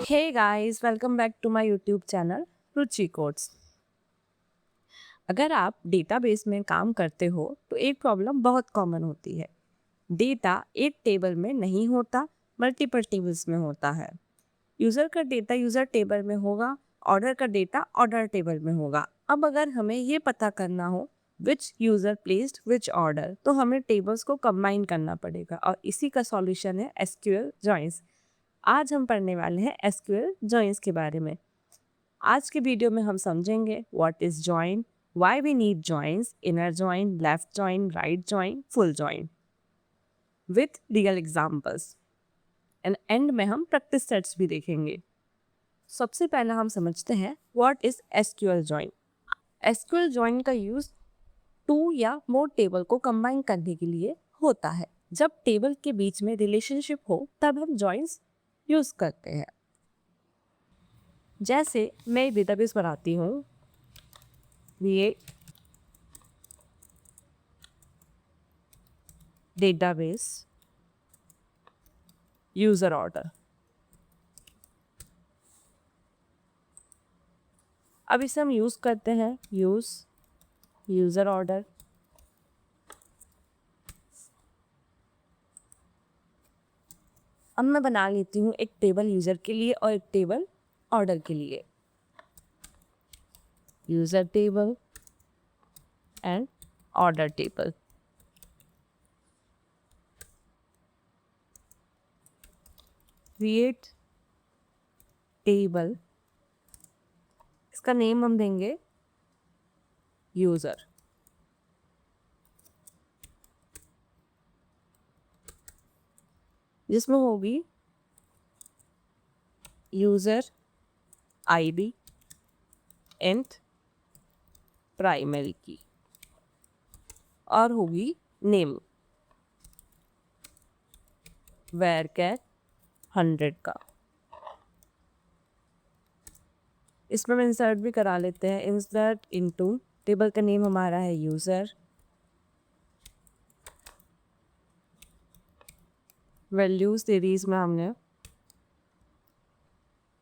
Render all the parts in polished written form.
Hey guys, welcome back to my YouTube channel Ruchi codes. अगर आप database में काम करते हो तो एक प्रॉब्लम बहुत कॉमन होती है। डेटा एक टेबल में नहीं होता, मल्टीपल टेबल्स में होता है। यूज़र का डेटा यूज़र टेबल में होगा, ऑर्डर का डेटा ऑर्डर टेबल में होगा। अब अगर हमें ये पता करना हो विच यूज़र प्लेस्ड विच ऑर्डर, तो हमें टेबल्स को कंबाइन करना पड़ेगा और इसी का सॉल्यूशन है एसक्यूएल जॉइंस। आज हम पढ़ने वाले हैं एसक्यूएल जॉइंस के बारे में। आज के वीडियो में हम समझेंगे what is join, why we need joins, inner join, left join, right join, full join with real examples. And end में हम प्रैक्टिस सेट्स भी देखेंगे। सबसे पहला हम समझते हैं what is SQL join. SQL join का यूज टू या मोर टेबल को कंबाइन करने के लिए होता है। जब टेबल के बीच में रिलेशनशिप हो तब हम जॉइंस यूज करते हैं। जैसे मैं डेटाबेस बनाती हूँ, ये डेटाबेस यूजर ऑर्डर। अब इसे हम यूज करते हैं, यूज यूजर ऑर्डर। अब मैं बना लेती हूँ एक टेबल यूजर के लिए और एक टेबल ऑर्डर के लिए। User table and order table. Create table, इसका नेम हम देंगे यूजर। जिसमें होगी यूजर आईडी एंड प्राइमरी की और होगी नेम वैरकैट 100 का। इसमें हम इंसर्ट भी करा लेते हैं, इंसर्ट इनटू टेबल का नेम हमारा है यूजर। वैल्यूज दे दी इसमें हमने।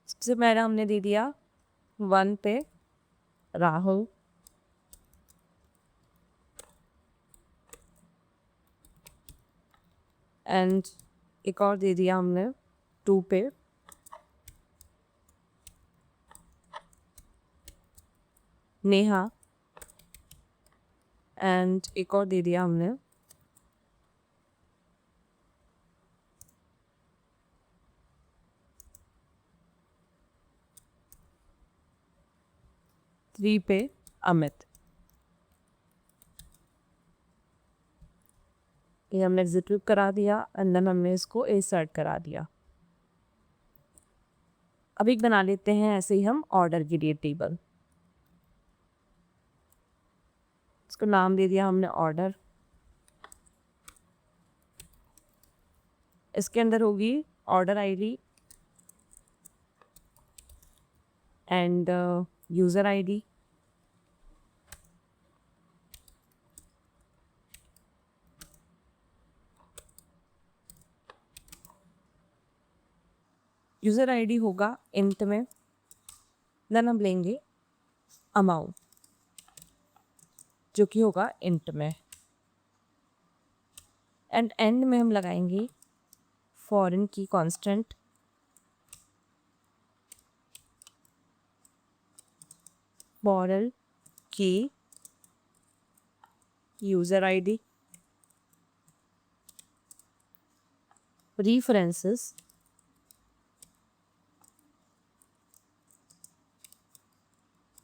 सबसे पहला हमने दे दिया 1 पे राहुल, एंड एक और दे दिया हमने 2 पे नेहा, एंड एक और दे दिया हमने 3 पे अमित। ये हमने एग्जीक्यूट करा दिया एंड देन हमने इसको इंसर्ट करा दिया। अब एक बना लेते हैं ऐसे ही हम ऑर्डर के लिए टेबल। इसको नाम दे दिया हमने ऑर्डर। इसके अंदर होगी order ID and user ID. User ID होगा इंट में, देन हम लेंगे अमाउंट जो कि होगा इंट में, एंड एंड में हम लगाएंगे फॉरेन की कांस्टेंट फॉरेन की user ID references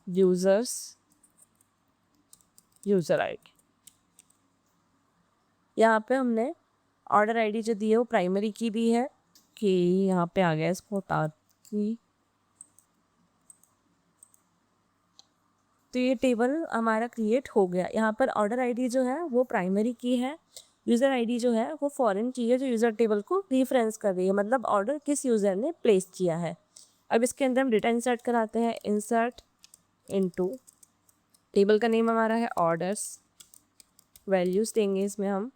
users user ID. यहाँ पे हमने ऑर्डर आईडी जो दी है वो प्राइमरी की दी है कि यहाँ पे आ गया, इसको उतार की। तो ये टेबल हमारा क्रिएट हो गया। यहाँ पर ऑर्डर आईडी जो है वो प्राइमरी की है, यूज़र आईडी जो है वो फॉरेन की है जो यूज़र टेबल को रेफरेंस कर रही है, मतलब ऑर्डर किस यूज़र ने प्लेस किया है। अब इसके अंदर हम डेटा इंसर्ट कराते हैं, इंसर्ट इनटू टेबल का नेम हमारा है ऑर्डर्स। वैल्यूज़ देंगे इसमें हम,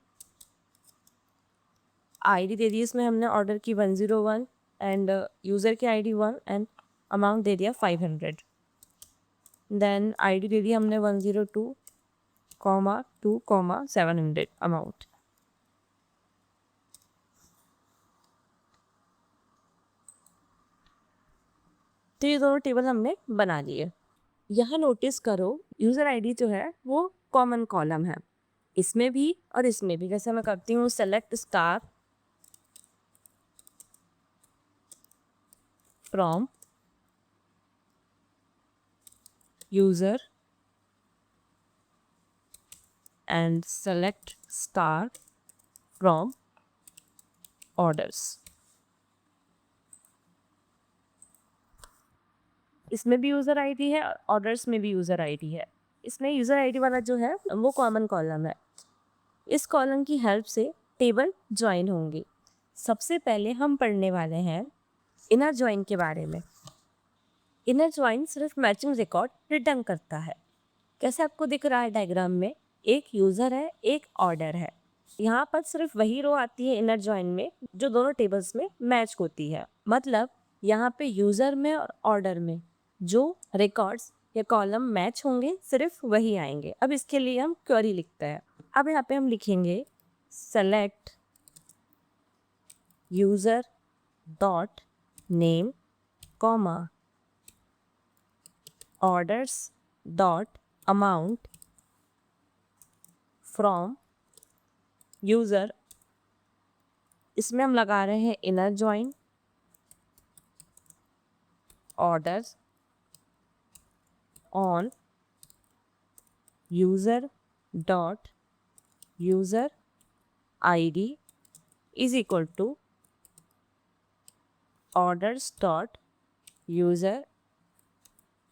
आईडी दे दी इसमें हमने ऑर्डर की 101, एंड यूज़र की आईडी 1 एंड अमाउंट दे दिया 500। देन आईडी दे दिया हमने 102,2,700 अमाउंट। तो ये दोनों टेबल हमने बना लिए। यहाँ नोटिस करो यूज़र आईडी जो है वो कॉमन कॉलम है, इसमें भी और इसमें भी। जैसे मैं करती हूँ select star from user and select star from orders. इसमें भी यूज़र आईडी है, ऑर्डर्स में भी यूज़र आईडी है। इसमें यूज़र आईडी वाला जो है वो कॉमन कॉलम है। इस कॉलम की हेल्प से टेबल ज्वाइन होंगे। सबसे पहले हम पढ़ने वाले हैं इनर ज्वाइन के बारे में। इनर ज्वाइन सिर्फ मैचिंग रिकॉर्ड रिटर्न करता है। कैसे आपको दिख रहा है डायग्राम में, एक यूज़र है, एक ऑर्डर है। यहाँ पर सिर्फ वही रो आती है इनर ज्वाइन में जो दोनों टेबल्स में मैच होती है। मतलब यहाँ पे यूज़र में और ऑर्डर में जो रिकॉर्ड्स या कॉलम मैच होंगे सिर्फ वही आएंगे। अब इसके लिए हम क्वेरी लिखते हैं। अब यहाँ पे हम लिखेंगे select user dot name comma orders dot amount from user. इसमें हम लगा रहे हैं inner join orders on user dot user ID is equal to orders dot user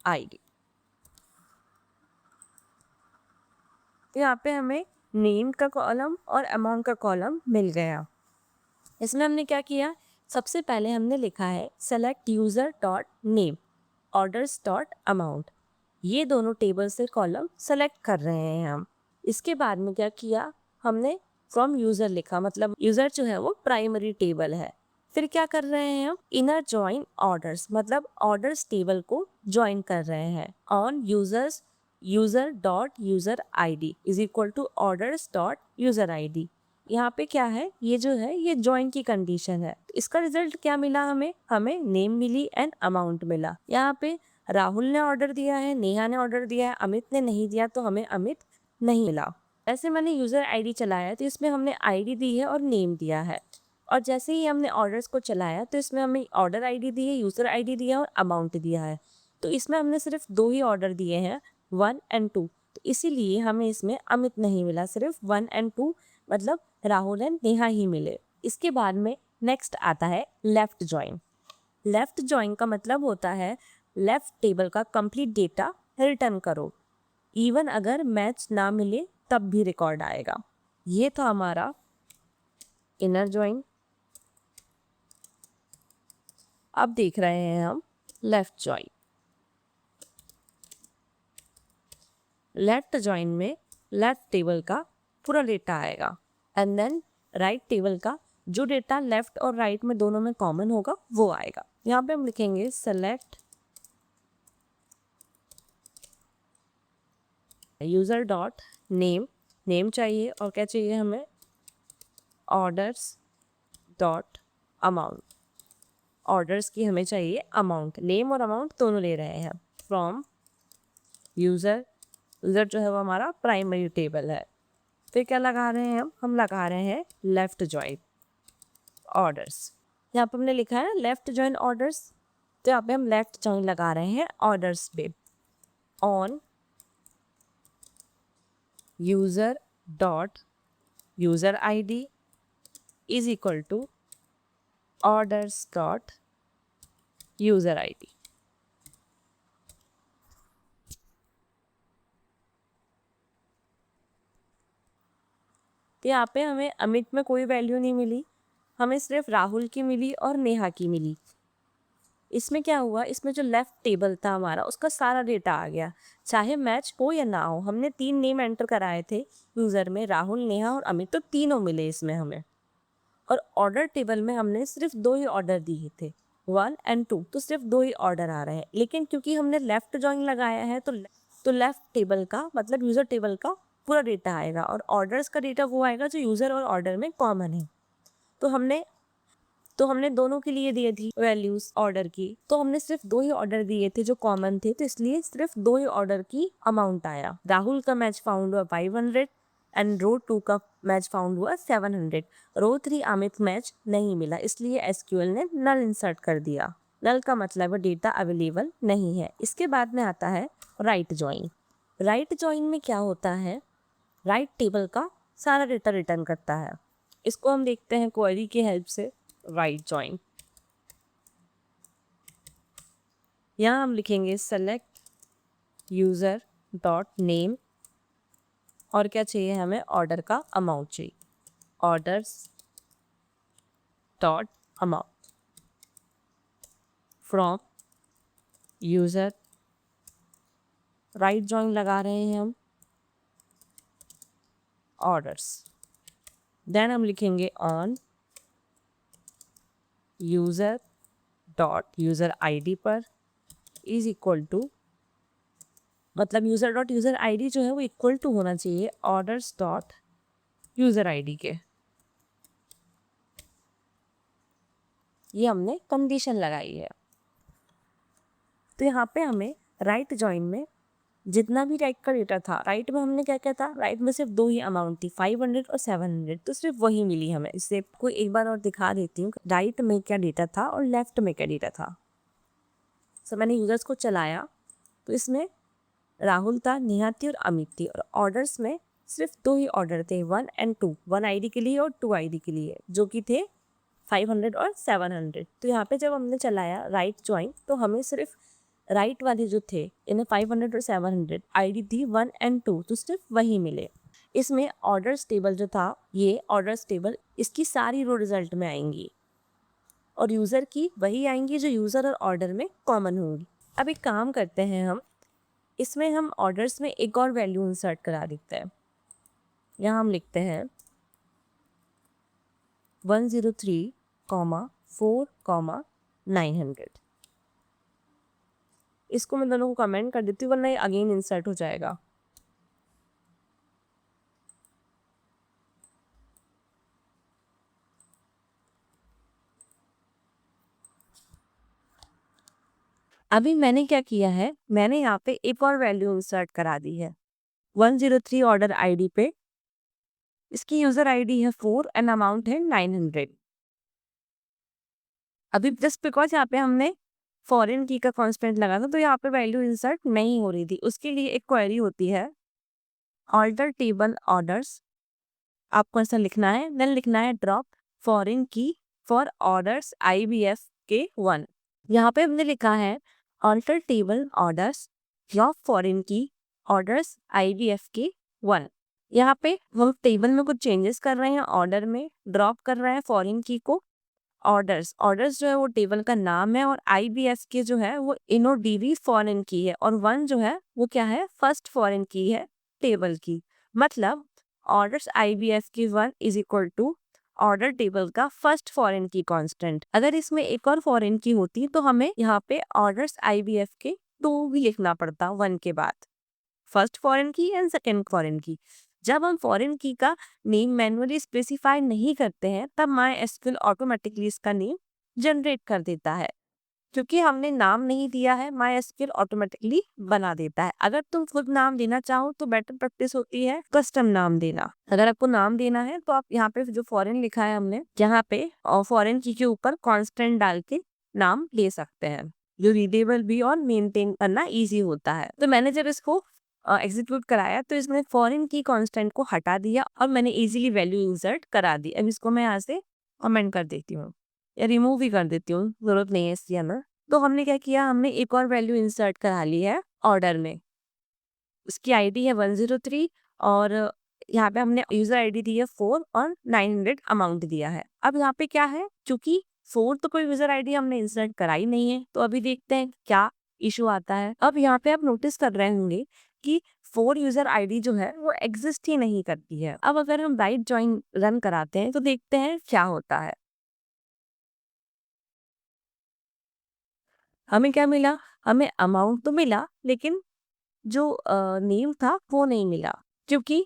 ID. यहाँ पे हमें नेम का कॉलम और अमाउंट का कॉलम मिल गया। इसमें हमने क्या किया, सबसे पहले हमने लिखा है select user dot name orders dot amount. ये दोनों टेबल से कॉलम सेलेक्ट कर रहे हैं हम। इसके बाद में क्या किया, हमने फ्रॉम यूज़र लिखा, मतलब यूज़र जो है वो प्राइमरी टेबल है। फिर क्या कर रहे हैं हम, इनर ज्वाइन ऑर्डर्स, मतलब ऑर्डर्स टेबल को ज्वाइन कर रहे हैं on users user dot user ID is equal to orders dot user ID. यहाँ पे क्या है, ये जो है ये ज्वाइन की कंडीशन है। इसका रिजल्ट क्या मिला हमें, हमें नेम मिली एंड अमाउंट मिला। यहाँ पे राहुल ने ऑर्डर दिया है, नेहा ने ऑर्डर दिया है, अमित ने नहीं दिया, तो हमें अमित नहीं मिला। ऐसे मैंने यूज़र आईडी चलाया तो इसमें हमने आईडी दी है और नेम दिया है। और जैसे ही हमने ऑर्डर्स को चलाया तो इसमें हमें ऑर्डर आईडी दी है, यूज़र आईडी दिया है और अमाउंट दिया है। तो इसमें हमने सिर्फ 2 ही ऑर्डर दिए हैं, 1 एंड 2। तो इसीलिए हमें इसमें अमित नहीं मिला, सिर्फ 1 एंड 2 मतलब राहुल एंड नेहा ही मिले। इसके बाद में नेक्स्ट आता है लेफ्ट ज्वाइन। लेफ्ट ज्वाइन का मतलब होता है लेफ्ट टेबल का कंप्लीट डेटा रिटर्न करो, इवन अगर मैच ना मिले तब भी रिकॉर्ड आएगा। ये था हमारा इनर ज्वाइन। अब देख रहे हैं हम लेफ्ट ज्वाइन। लेफ्ट ज्वाइन में लेफ्ट टेबल का पूरा डेटा आएगा एंड देन राइट टेबल का जो डेटा लेफ्ट और राइट में दोनों में कॉमन होगा वो आएगा। यहाँ पे हम लिखेंगे select user dot name, name चाहिए और क्या चाहिए हमें, ऑर्डर्स डॉट अमाउंट, ऑर्डर्स की हमें चाहिए अमाउंट। नेम और अमाउंट दोनों ले रहे हैं फ्रॉम यूज़र। यूज़र जो है वो हमारा प्राइमरी टेबल है। फिर क्या लगा रहे हैं हम लगा रहे हैं लेफ्ट ज्वाइन ऑर्डर्स। यहाँ पर हमने लिखा है लेफ्ट ज्वाइन ऑर्डर्स, तो यहाँ पे हम लेफ्ट ज्वाइन लगा रहे हैं ऑर्डर्स पे on user dot user ID is equal to orders dot user ID. यहाँ पे हमें अमित में कोई वैल्यू नहीं मिली, हमें सिर्फ राहुल की मिली और नेहा की मिली। इसमें क्या हुआ, इसमें जो लेफ्ट टेबल था हमारा उसका सारा डेटा आ गया, चाहे मैच हो या ना हो। हमने 3 नेम एंटर कराए थे यूज़र में, राहुल, नेहा और अमित, तो तीनों मिले इसमें हमें। और ऑर्डर टेबल में हमने सिर्फ 2 ही ऑर्डर दिए थे, 1 एंड 2, तो सिर्फ 2 ही ऑर्डर आ रहे हैं। लेकिन क्योंकि हमने लेफ्ट जॉइन लगाया है तो लेफ्ट टेबल का मतलब यूज़र टेबल का पूरा डेटा आएगा और ऑर्डर्स का डेटा वो आएगा जो यूज़र और ऑर्डर में कॉमन है। तो हमने दोनों के लिए दिए थी वैल्यूज ऑर्डर की, तो हमने सिर्फ 2 ही ऑर्डर दिए थे जो कॉमन थे, तो इसलिए सिर्फ 2 ही ऑर्डर की अमाउंट आया। राहुल का मैच फाउंड हुआ 500 एंड रो 2 का मैच फाउंड हुआ 700। रो 3 अमित मैच नहीं मिला, इसलिए एसक्यूएल ने नल इंसर्ट कर दिया। नल का मतलब है डेटा अवेलेबल नहीं है। इसके बाद में आता है राइट जॉइन। राइट जॉइन में क्या होता है, राइट टेबल का सारा डेटा रिटर्न करता है। इसको हम देखते हैं क्वेरी की हेल्प से। राइट जॉइन, यहाँ हम लिखेंगे सेलेक्ट यूज़र डॉट नेम और क्या चाहिए हमें, ऑर्डर का अमाउंट चाहिए, orders dot amount from user. Right join लगा रहे हैं हम ऑर्डर्स, देन हम लिखेंगे on user dot user ID पर इज इक्वल टू, मतलब यूज़र डॉट यूज़र आईडी जो है वो इक्वल टू होना चाहिए ऑर्डर्स डॉट यूज़र आईडी के। ये हमने कंडीशन लगाई है। तो यहाँ पे हमें राइट जॉइन में जितना भी राइट का डेटा था, राइट में हमने क्या क्या था, राइट में सिर्फ 2 ही अमाउंट थी, 500 और 700, तो सिर्फ वही मिली हमें। इससे कोई एक बार और दिखा देती हूँ राइट में क्या डेटा था और लेफ्ट में क्या डेटा था। सो मैंने यूजर्स को चलाया तो इसमें राहुल था, नेहा थी और अमित थी, और ऑर्डर्स में सिर्फ 2 ही ऑर्डर थे, 1 एंड 2, 1 आईडी के लिए और 2 आईडी के लिए, जो कि थे 500 और 700। तो यहाँ पे जब हमने चलाया राइट जॉइन तो हमें सिर्फ राइट वाले जो थे इन्हें 500 और 700, आईडी थी 1 एंड 2, तो सिर्फ वही मिले। इसमें ऑर्डर्स टेबल जो था, ये ऑर्डर्स टेबल इसकी सारी रो रिजल्ट में आएंगी और यूज़र की वही आएंगी जो यूज़र और ऑर्डर में कॉमन होंगी। अब एक काम करते हैं, हम इसमें हम ऑर्डर्स में एक और वैल्यू इंसर्ट करा देते हैं। यहाँ हम लिखते हैं 103, 4, 900। इसको मैं दोनों को कमेंट कर देती हूँ वरना ये अगेन इंसर्ट हो जाएगा। अभी मैंने क्या किया है, मैंने यहाँ पे एक और वैल्यू इंसर्ट करा दी है 103 ऑर्डर आईडी पे। इसकी यूजर आईडी है 4 एंड अमाउंट है 900। अभी जस्ट बिकॉज यहाँ पे हमने फॉरेन की का कॉन्स्टेंट लगा था तो यहाँ पे वैल्यू इंसर्ट नहीं हो रही थी, उसके लिए एक क्वेरी होती है ऑल्टर टेबल ऑर्डर्स। आपको ऐसा लिखना है, देन लिखना है ड्रॉप फॉरेन की फॉर ऑर्डर्स IBF के 1। यहाँ पे हमने लिखा है ऑल्टर टेबल ऑर्डर्स या फॉरेन की ऑर्डर्स IBF के 1। यहाँ पे हम टेबल में कुछ चेंजेस कर रहे हैं, ऑर्डर में ड्रॉप कर रहे हैं फॉरेन की को। ऑर्डर्स जो है वो टेबल का नाम है और IBF के जो है वो INODB फॉरेन की है और 1 जो है वो क्या है, फर्स्ट फॉरेन की है टेबल की। मतलब ऑर्डर्स IBF की 1 is equal to order table का फर्स्ट फॉरेन की कांस्टेंट। अगर इसमें एक और फॉरेन की होती तो हमें यहाँ पे ऑर्डर्स IBF के 2 भी लिखना पड़ता 1 के बाद, फर्स्ट फॉरेन की एंड सेकेंड फॉरेन की। जब हम फॉरेन की का नेम मैनुअली स्पेसिफाई नहीं करते हैं तब MySQL ऑटोमेटिकली इसका नेम जनरेट कर देता है। क्योंकि हमने नाम नहीं दिया है, MySQL ऑटोमेटिकली बना देता है। अगर तुम खुद नाम देना चाहो तो बेटर प्रैक्टिस होती है कस्टम नाम देना। अगर आपको नाम देना है तो आप यहाँ पे जो फॉरेन लिखा है हमने, यहाँ पे फॉरेन की के ऊपर कॉन्स्टेंट डाल के नाम ले सकते हैं, जो रीडेबल भी और मेंटेन करना इजी होता है। तो मैंने जब इसको एग्जीक्यूट कराया तो इसने फॉरेन की कांस्टेंट को हटा दिया और मैंने इजीली वैल्यू इंसर्ट करा दी। अब इसको मैं यहाँ से कमेंट कर देती हूँ या रिमूव भी कर देती हूँ, जरूरत नहीं है इसकी हमें। तो हमने क्या किया, हमने एक और वैल्यू इंसर्ट करा ली है ऑर्डर में, उसकी आईडी है 103 और यहाँ पे हमने यूजर आईडी दी है 4 और 900 अमाउंट दिया है। अब यहाँ पे क्या है, क्योंकि 4 तो कोई यूजर आईडी हमने इंसर्ट कराई नहीं है, तो अभी देखते हैं क्या इशू आता है। अब यहाँ पे आप नोटिस कर रहे होंगे कि फोर यूजर आईडी जो है वो एग्जिस्ट ही नहीं करती है। अब अगर हम राइट जॉइन रन कराते हैं तो देखते हैं क्या होता है। हमें क्या मिला? हमें अमाउंट तो मिला, लेकिन जो नेम था वो नहीं मिला, क्योंकि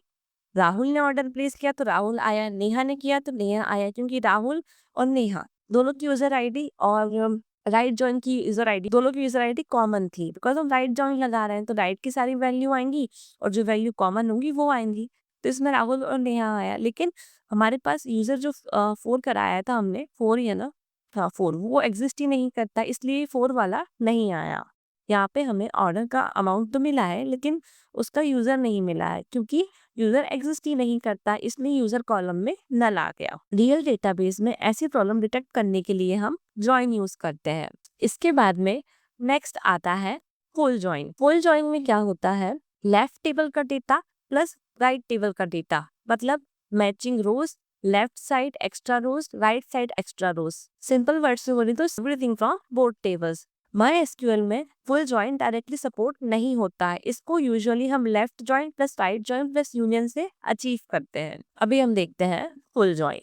राहुल ने ऑर्डर प्लेस किया तो राहुल आया, नेहा ने किया तो नेहा आया, क्योंकि राहुल और नेहा दोनों की यूजर आईडी और राइट जॉइन की यूजर आईडी, दोनों की यूजर आईडी कॉमन थी। बिकॉज हम राइट जॉइन लगा रहे हैं तो राइट की सारी वैल्यू आएंगी और जो वैल्यू कॉमन होंगी वो आएंगी। तो इसमें राहुल और नेहा आया, लेकिन हमारे पास यूजर जो फोर कराया था हमने, फोर ही है ना, हाँ फोर, वो एग्जिस्ट ही नहीं करता, इसलिए फोर वाला नहीं आया। यहाँ पे हमें ऑर्डर का अमाउंट तो मिला है, लेकिन उसका यूजर नहीं मिला है, क्योंकि यूजर एग्जिस्ट ही नहीं करता, इसलिए यूजर कॉलम में नल आ गया। रियल डेटाबेस में ऐसी प्रॉब्लम डिटेक्ट करने के लिए हम जॉइन यूज करते हैं। इसके बाद में नेक्स्ट आता है फुल जॉइन। फुल जॉइन में क्या होता है? लेफ्ट टेबल का डेटा प्लस राइट टेबल का डेटा, मतलब matching rows, left side extra rows, right side extra rows. Simple word से बोले तो everything from both tables. MySQL में फुल जॉइन डायरेक्टली सपोर्ट नहीं होता है, इसको यूजुअली हम left join plus right join plus union से अचीव करते हैं। अभी हम देखते हैं फुल जॉइन।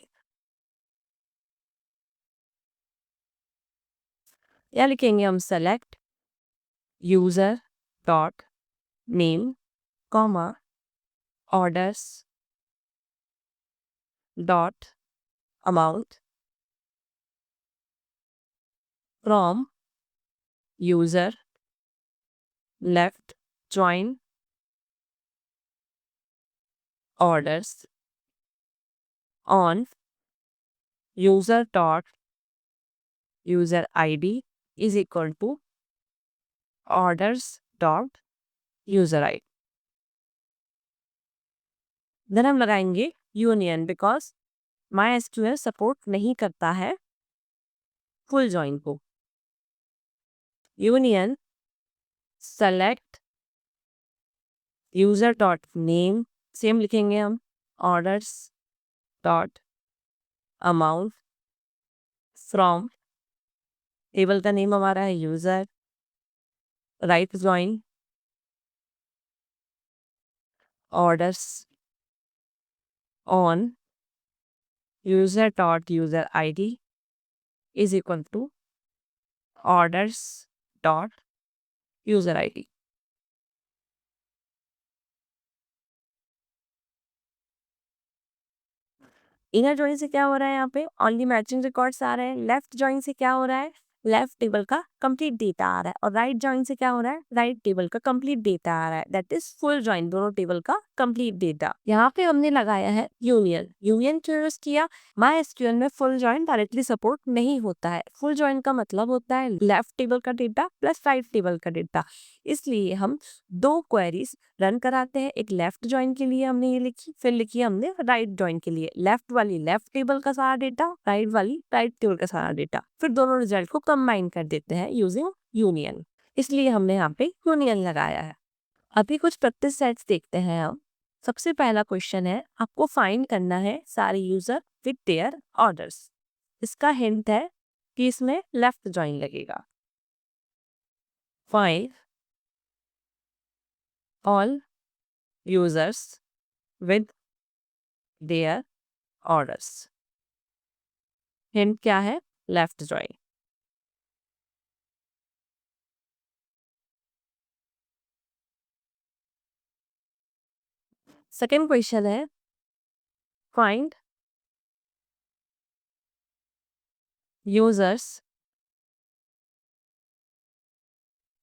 या लिखेंगे हम select user dot name comma orders dot amount from user left join orders on user dot user id is equal to orders dot user id। Then हम लगाएंगे यूनियन, बिकॉज MySQL सपोर्ट नहीं करता है full join को। Union select user dot name, same लिखेंगे हम, orders dot amount from, table का name हमारा है user, right join orders on user dot user id is equal to orders dot user id। Inner join से क्या हो रहा है? यहाँ पे ओनली मैचिंग रिकॉर्ड्स आ रहे हैं। लेफ्ट जॉइन से क्या हो रहा है? लेफ्ट टेबल का कंप्लीट डेटा आ रहा है। और राइट जॉइन से क्या हो रहा है? राइट टेबल का कंप्लीट डेटा आ रहा है, दैट इज फुल जॉइन, दोनों टेबल का कंप्लीट डेटा। यहाँ पे हमने लगाया है यूनियन। यूनियन क्यों यूज किया? MySQL में फुल जॉइन डायरेक्टली सपोर्ट नहीं होता है। फुल जॉइन का मतलब होता है लेफ्ट टेबल का डेटा प्लस राइट टेबल का डेटा, इसलिए हम दो क्वेरीज रन कराते हैं। एक लेफ्ट जॉइन के लिए हमने ये लिखी, फिर लिखी हमने राइट जॉइन के लिए। लेफ्ट वाली लेफ्ट टेबल का सारा डेटा, राइट वाली राइट टेबल का सारा डेटा, फिर दोनों रिजल्ट को कंबाइन कर देते हैं यूजिंग यूनियन, इसलिए हमने यहाँ पे यूनियन लगाया है। अभी कुछ प्रैक्टिस सेट्स देखते हैं हम। सबसे पहला क्वेश्चन है, आपको फाइंड करना है सारे यूजर विद देयर ऑर्डर्स। इसका हिंट है कि इसमें लेफ्ट जॉइन लगेगा। Find all users with their orders। Hint क्या है? Left join. सेकेंड क्वेश्चन है, फाइंड यूजर्स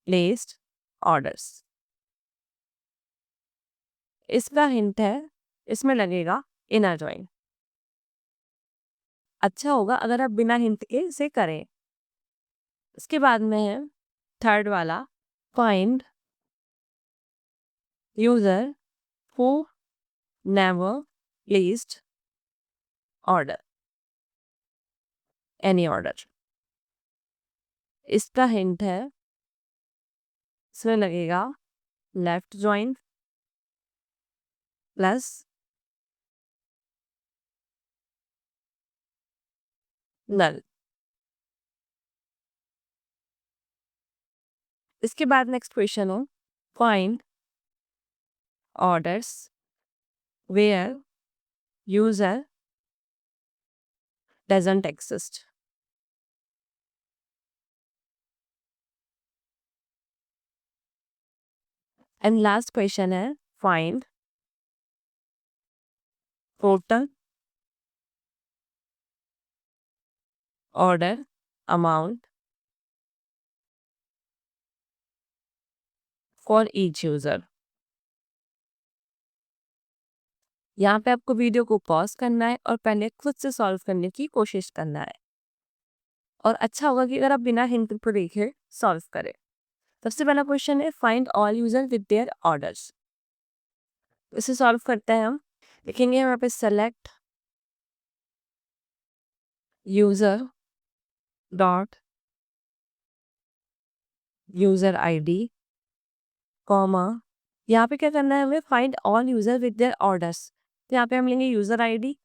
प्लेस्ड ऑर्डर्स। इसका हिंट है, इसमें लगेगा इनर जॉइन। अच्छा होगा अगर आप बिना हिंट के इसे करें। इसके बाद में है थर्ड वाला, find user who never placed order, any order. इसका हिंट है, इसमें लगेगा लेफ्ट जॉइन प्लस नल। इसके बाद नेक्स्ट क्वेश्चन हो, find orders where user doesn't exist. And last question है find total order amount for each user. यहाँ पे आपको वीडियो को पॉज करना है और पहले खुद से सॉल्व करने की कोशिश करना है, और अच्छा होगा कि अगर आप बिना हिंट को देखे सॉल्व करें। सबसे पहला क्वेश्चन है find all user with their orders. इसे सॉल्व करते हैं हम। देखेंगे यहाँ पे select user dot user ID comma, यहाँ पे क्या करना है हमें find all user with their orders. तो यहाँ पे हम लेंगे user ID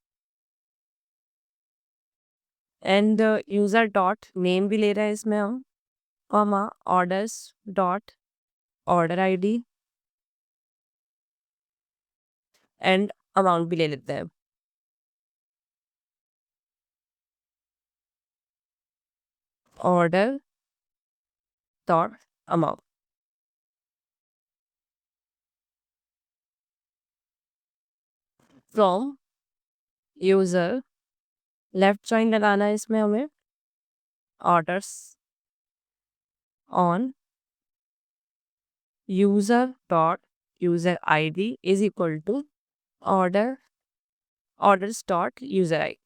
and user dot name भी ले रहे हैं इसमें हम, comma orders dot order ID and amount भी ले लेते हैं। Order dot amount from user, left join लगाना है इसमें हमें, orders on user dot user ID is equal to orders dot user ID.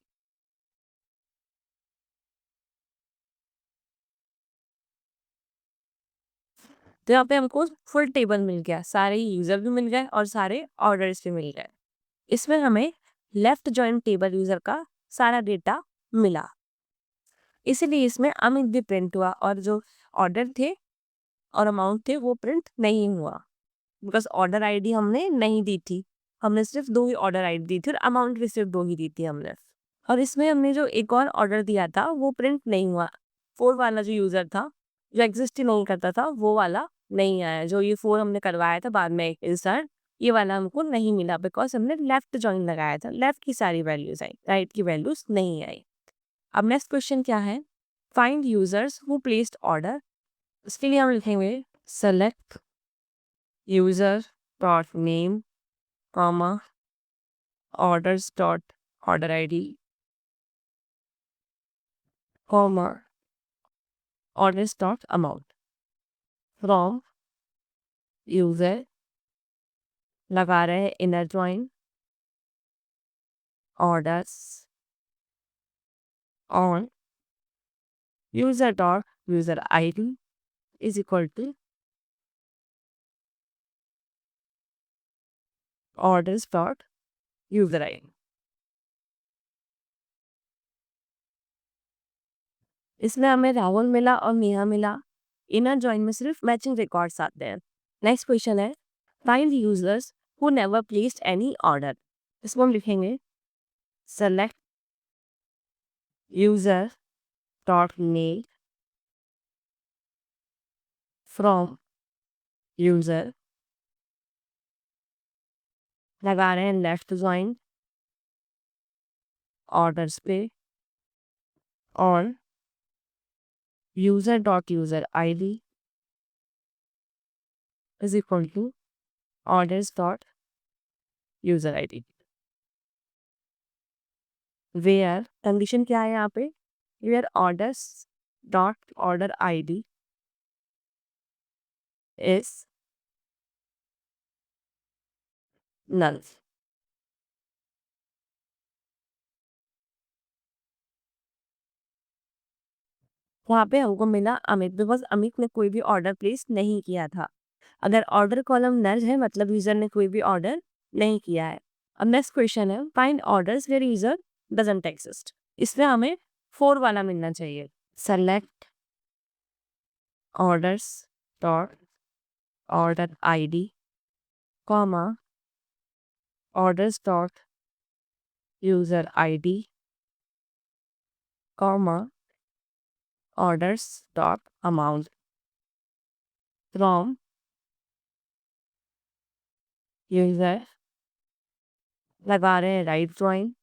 तो यहाँ पे हमको फुल टेबल मिल गया, सारे यूजर भी मिल गए और सारे ऑर्डर्स भी मिल गए। इसमें हमें लेफ्ट जॉइन टेबल यूजर का सारा डेटा मिला, इसीलिए इसमें अमित भी प्रिंट हुआ और जो ऑर्डर थे और अमाउंट थे वो प्रिंट नहीं हुआ, बिकॉज ऑर्डर आईडी हमने नहीं दी थी। हमने सिर्फ 2 ही ऑर्डर आईडी दी थी और अमाउंट भी सिर्फ 2 ही दी थी हमने। और इसमें हमने जो एक और ऑर्डर दिया था वो प्रिंट नहीं हुआ। 4 वाला जो यूजर था, जो एग्जिस्ट ही नहीं करता था, वो वाला नहीं आया। जो ये 4 हमने करवाया था बाद में इंसर्ट, ये वाला हमको नहीं मिला बिकॉज हमने लेफ्ट जॉइन लगाया था। लेफ्ट की सारी वैल्यूज आई, राइट की वैल्यूज नहीं आई। अब नेक्स्ट क्वेश्चन क्या है, find users who placed order. इसके लिए हम लिखेंगे select user dot name comma orders dot order ID comma orders dot amount from user, लगा रहे हैं inner join orders on user dot user ID is equal to orders dot user ID. इसमें हमें राहुल मिला और नेहा मिला। इनर जॉइन में सिर्फ मैचिंग रिकॉर्ड्स आते हैं। नेक्स्ट क्वेश्चन है find users who never placed any order. इसमें हम लिखेंगे select user dot name from user, लगा रहे हैं लेफ्ट जॉइन ऑर्डर्स पे और user dot user ID is equal to orders dot user ID. Where condition क्या है यहाँ पे, where orders dot order ID is null. वहाँ पे हमको मिला अमित, बिकॉज अमित ने कोई भी ऑर्डर प्लेस नहीं किया था। अगर ऑर्डर कॉलम नल है मतलब यूजर ने कोई भी ऑर्डर नहीं किया है। अब नेक्स्ट क्वेश्चन है find orders where user doesn't exist. इसमें हमें 4 वाला मिलना चाहिए। Select orders dot order ID comma orders dot user ID comma orders dot amount from user लगा रहे हैं right join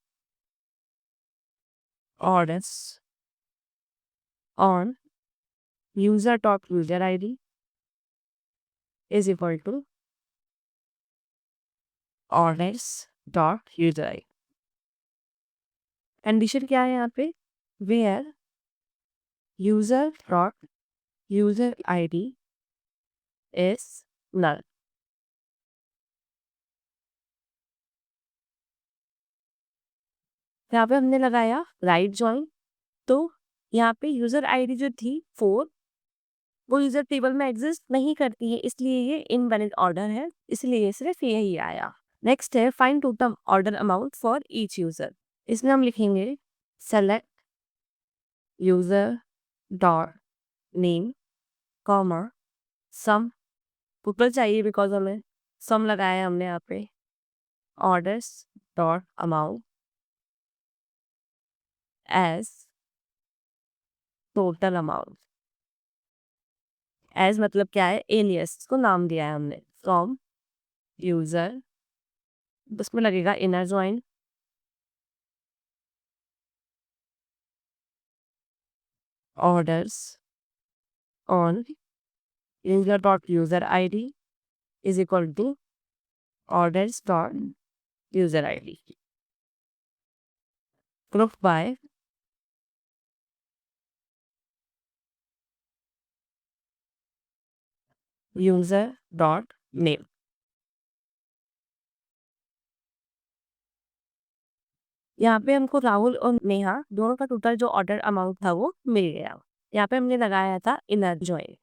orders on user dot user ID is equal to orders dot user ID. Condition क्या है यहाँ पे? Where user dot user ID is null. यहाँ पे हमने लगाया राइट ज्वाइन, तो यहाँ पे यूजर आईडी जो थी 4 वो यूजर टेबल में एग्जिस्ट नहीं करती है, इसलिए ये इनवैलिड ऑर्डर है, इसलिए सिर्फ यही आया। नेक्स्ट है find total order amount for each user. इसमें हम लिखेंगे select user dot name comma sum, total चाहिए बिकॉज हमें सम लगाया है हमने यहाँ पे, orders dot amount as total amount. As मतलब क्या है? एलियस को नाम दिया है हमने, फ्रॉम यूजर, उसमें लगेगा inner join orders on user dot user ID is equal to orders dot user ID group by user dot name. यहाँ पे हमको राहुल और नेहा दोनों का टोटल जो ऑर्डर अमाउंट था वो मिल गया। यहाँ पे हमने लगाया था इनर ज्वाइन।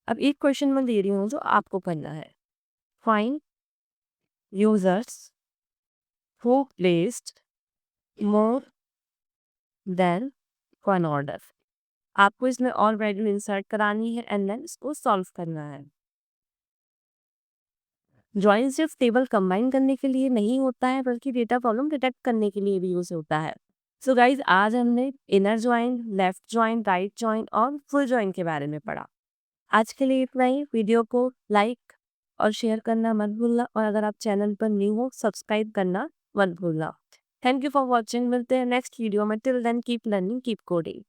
अब एक क्वेश्चन मैं दे रही हूँ जो आपको करना है, find users who placed more than one order. आपको इसमें और वैल्यू इंसर्ट करानी है एंड देन इसको सॉल्व करना है। ज्वाइन सिर्फ टेबल कंबाइन करने के लिए नहीं होता है, बल्कि डेटा प्रॉब्लम डिटेक्ट करने के लिए भी यूज होता है। सो गाइज आज हमने inner join, left join, right join और फुल ज्वाइन के बारे में पढ़ा। आज के लिए इतना ही। वीडियो को लाइक और शेयर करना मत भूलना, और अगर आप चैनल पर न्यू हो सब्सक्राइब करना मत भूलना। Thank you for watching. मिलते हैं नेक्स्ट वीडियो में। Till then keep learning, keep coding.